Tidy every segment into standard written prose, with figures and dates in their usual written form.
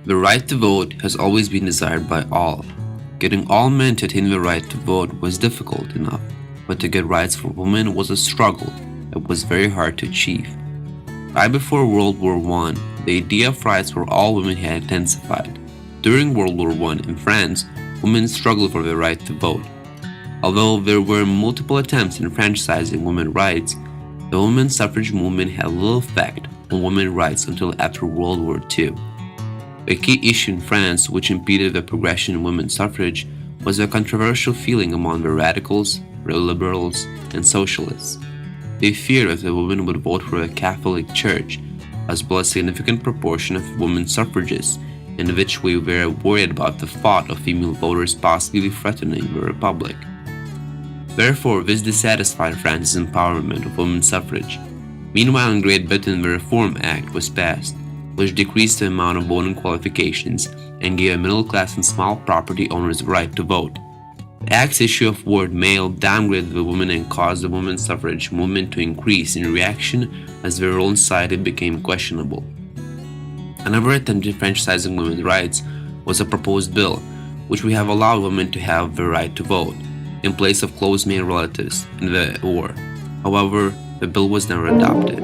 The right to vote has always been desired by all. Getting all men to attain the right to vote was difficult enough, but to get rights for women was a struggle that was very hard to achieve. Right before World War I, the idea of rights for all women had intensified. During World War I in France, women struggled for the right to vote. Although there were multiple attempts at enfranchising women's rights, the women's suffrage movement had little effect on women's rights until after World War II. A key issue in France which impeded the progression in women's suffrage was a controversial feeling among the radicals, liberals, and socialists. They feared that the women would vote for the Catholic Church, as well as a significant proportion of women suffragists, in which we were worried about the thought of female voters possibly threatening the Republic. Therefore, this dissatisfied France's empowerment of women's suffrage. Meanwhile, in Great Britain, the Reform Act was passed, which decreased the amount of voting qualifications and gave middle class and small property owners the right to vote. The Act's issue of word male downgraded the women and caused the women's suffrage movement to increase in reaction as their role in society became questionable. Another attempt at enfranchising women's rights was a proposed bill, which would have allowed women to have the right to vote, in place of close male relatives in the war. However, the bill was never adopted.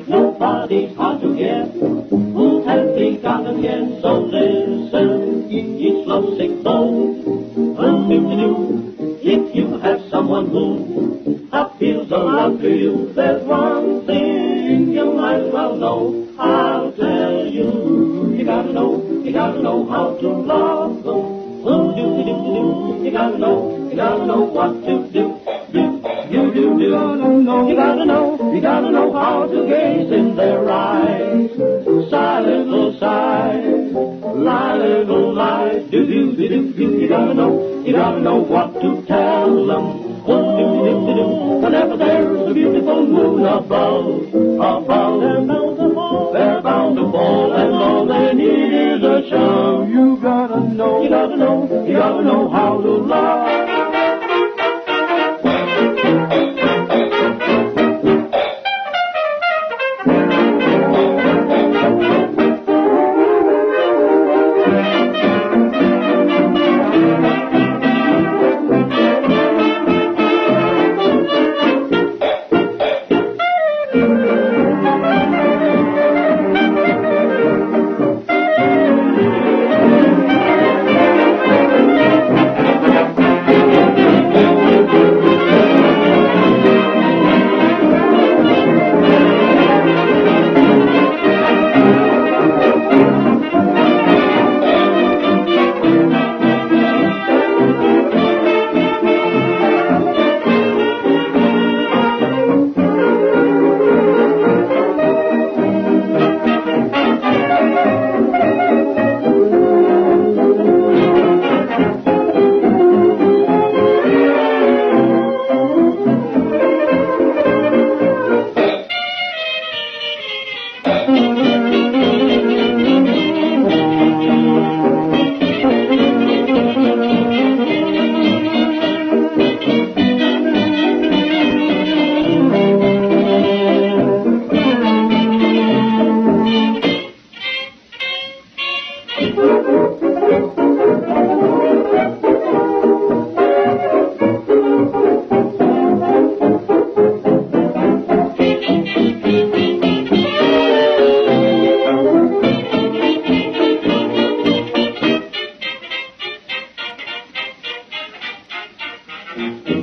Nobody's hard to get, who has he got again? So listen, each lovesick soul, do-do-do. If you have someone who appeals a lot to you, there's one thing you might as well know. I'll tell you, you gotta know how to love them. Do-do-do-do-do. You gotta know what to do. You gotta know how to gaze in their eyes. Sigh, little sigh, lie, little lie. Do. You gotta know what to tell them. Whenever there's a beautiful moon above, they're bound to fall, and all they need is a shove. You gotta know how to love.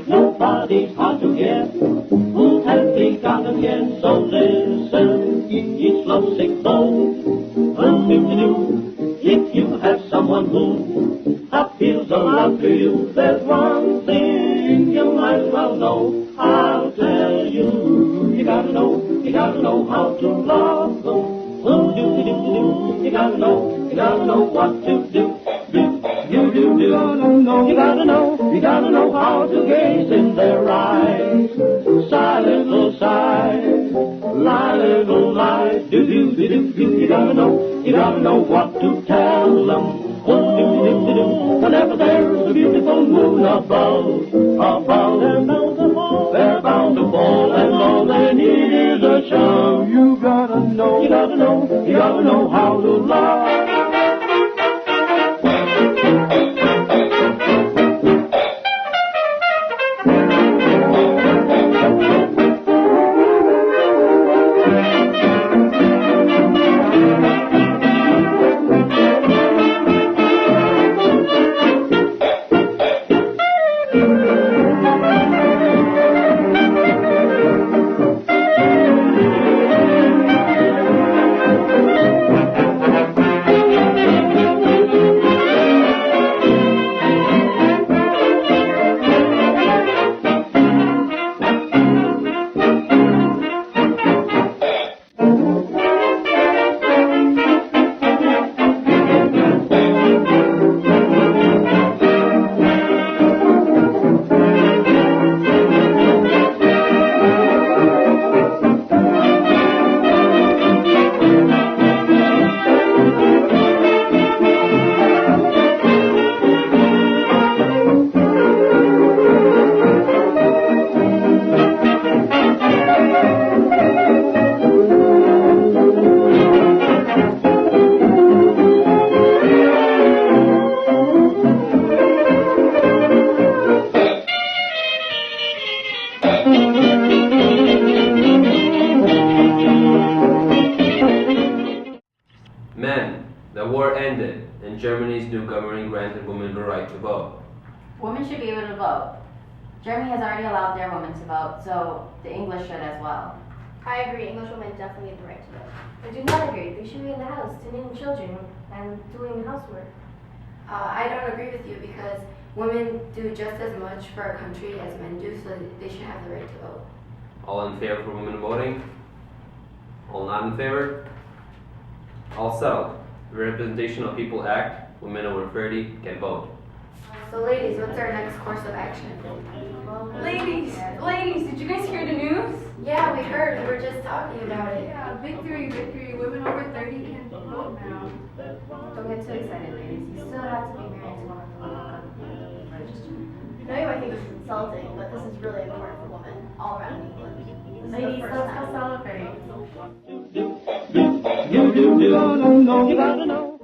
Nobody's hard to get. Who has begun again? So listen, each lovesick soul. Do-do-do. If you have someone who appeals a lot to you, there's one thing you might as well know. I'll tell you. You gotta know how to love them. Do-do-do-do. You gotta know what to do. You gotta know how to gaze in their eyes. Sigh, little sigh, lie, little lie. You gotta know what to tell them. Whenever there's a beautiful moon above, they're bound to fall, and all they need is a shove. You gotta know how to love. Men, the war ended, and Germany's new government granted women the right to vote. Women should be able to vote. Germany has already allowed their women to vote, so the English should as well. I agree, English women definitely have the right to vote. I do not agree. They should be in the house, tending children and doing housework. I don't agree with you because women do just as much for our country as men do, so they should have the right to vote. All in favor for women voting? All not in favor? All settled. The Representation of People Act, women over 30 can vote. So ladies, what's our next course of action? Ladies, did you guys hear the news? Yeah, we heard. We were just talking about it. Yeah, victory. Women over 30 can vote now. Don't get too excited, ladies. You still have to be married to one of the local register. I know you might think this is insulting, but this is really important for women all around England. Ladies, let's go celebrate. You gotta know.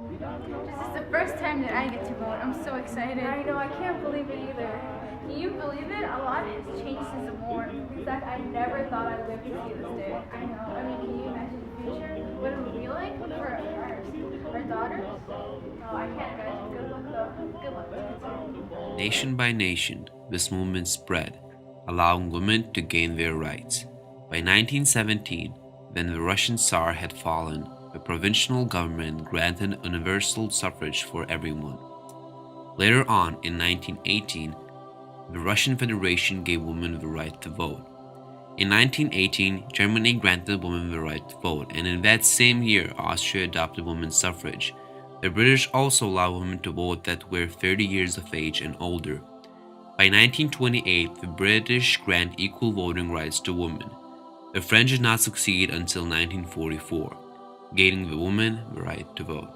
This is the first time that I get to vote. I'm so excited. I know, I can't believe it either. Can you believe it? A lot has changed since the war. In fact, I never thought I'd live to see this day. I know. I mean, can you imagine the future? What it would be like for our daughters? No, I can't imagine. Good luck though. Good luck. Nation by nation, this movement spread, allowing women to gain their rights. By 1917, when the Russian Tsar had fallen, the provisional government granted universal suffrage for everyone. Later on, in 1918, the Russian Federation gave women the right to vote. In 1918, Germany granted women the right to vote, and in that same year, Austria adopted women's suffrage. The British also allowed women to vote that were 30 years of age and older. By 1928, the British grant equal voting rights to women. The French did not succeed until 1944, gaining the women the right to vote.